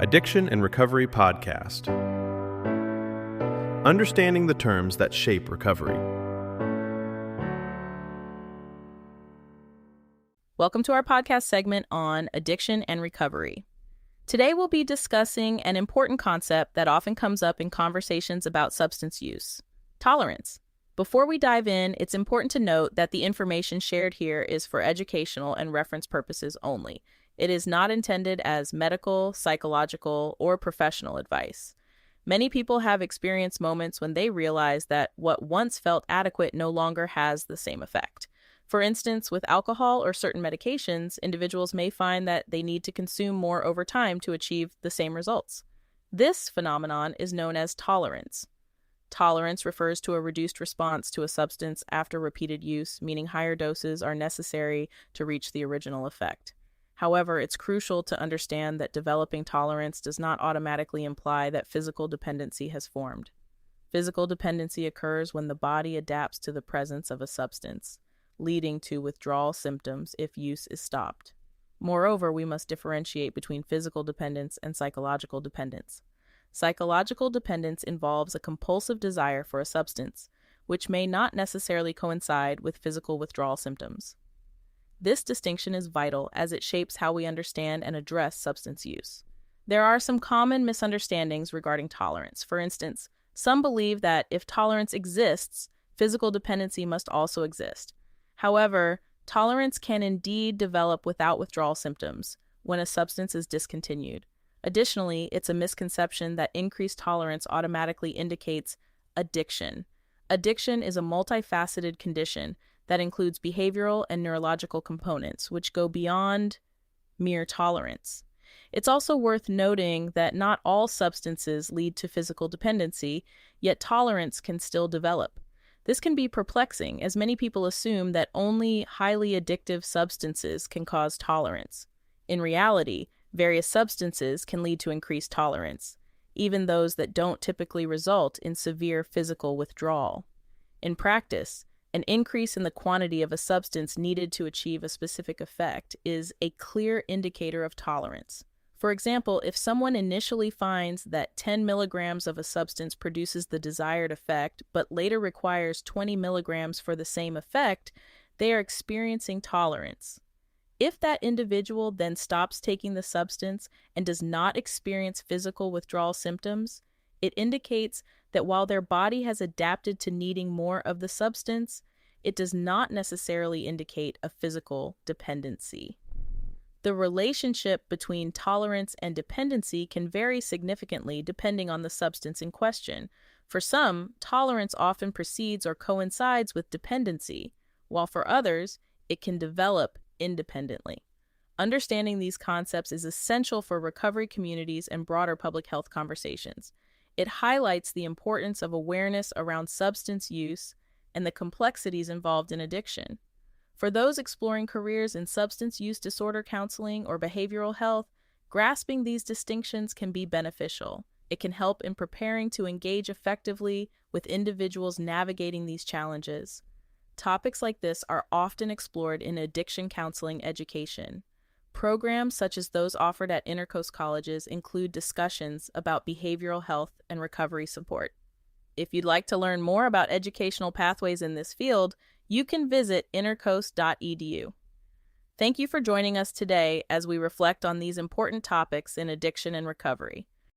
Addiction and Recovery Podcast. Understanding the terms that shape recovery. Welcome to our podcast segment on addiction and recovery. Today we'll be discussing an important concept that often comes up in conversations about substance use: tolerance. Before we dive in, it's important to note that the information shared here is for educational and reference purposes only. It is not intended as medical, psychological, or professional advice. Many people have experienced moments when they realize that what once felt adequate no longer has the same effect. For instance, with alcohol or certain medications, individuals may find that they need to consume more over time to achieve the same results. This phenomenon is known as tolerance. Tolerance refers to a reduced response to a substance after repeated use, meaning higher doses are necessary to reach the original effect. However, it's crucial to understand that developing tolerance does not automatically imply that physical dependency has formed. Physical dependency occurs when the body adapts to the presence of a substance, leading to withdrawal symptoms if use is stopped. Moreover, we must differentiate between physical dependence and psychological dependence. Psychological dependence involves a compulsive desire for a substance, which may not necessarily coincide with physical withdrawal symptoms. This distinction is vital as it shapes how we understand and address substance use. There are some common misunderstandings regarding tolerance. For instance, some believe that if tolerance exists, physical dependency must also exist. However, tolerance can indeed develop without withdrawal symptoms when a substance is discontinued. Additionally, it's a misconception that increased tolerance automatically indicates addiction. Addiction is a multifaceted condition that includes behavioral and neurological components, which go beyond mere tolerance. It's also worth noting that not all substances lead to physical dependency, yet tolerance can still develop. This can be perplexing, as many people assume that only highly addictive substances can cause tolerance. In reality, various substances can lead to increased tolerance, even those that don't typically result in severe physical withdrawal. In practice, an increase in the quantity of a substance needed to achieve a specific effect is a clear indicator of tolerance. For example, if someone initially finds that 10 milligrams of a substance produces the desired effect, but later requires 20 milligrams for the same effect, they are experiencing tolerance. If that individual then stops taking the substance and does not experience physical withdrawal symptoms, it indicates that while their body has adapted to needing more of the substance, it does not necessarily indicate a physical dependency. The relationship between tolerance and dependency can vary significantly depending on the substance in question. For some, tolerance often precedes or coincides with dependency, while for others, it can develop independently. Understanding these concepts is essential for recovery communities and broader public health conversations. It highlights the importance of awareness around substance use and the complexities involved in addiction. For those exploring careers in substance use disorder counseling or behavioral health, grasping these distinctions can be beneficial. It can help in preparing to engage effectively with individuals navigating these challenges. Topics like this are often explored in addiction counseling education. Programs such as those offered at InterCoast colleges include discussions about behavioral health and recovery support. If you'd like to learn more about educational pathways in this field, you can visit intercoast.edu. Thank you for joining us today as we reflect on these important topics in addiction and recovery.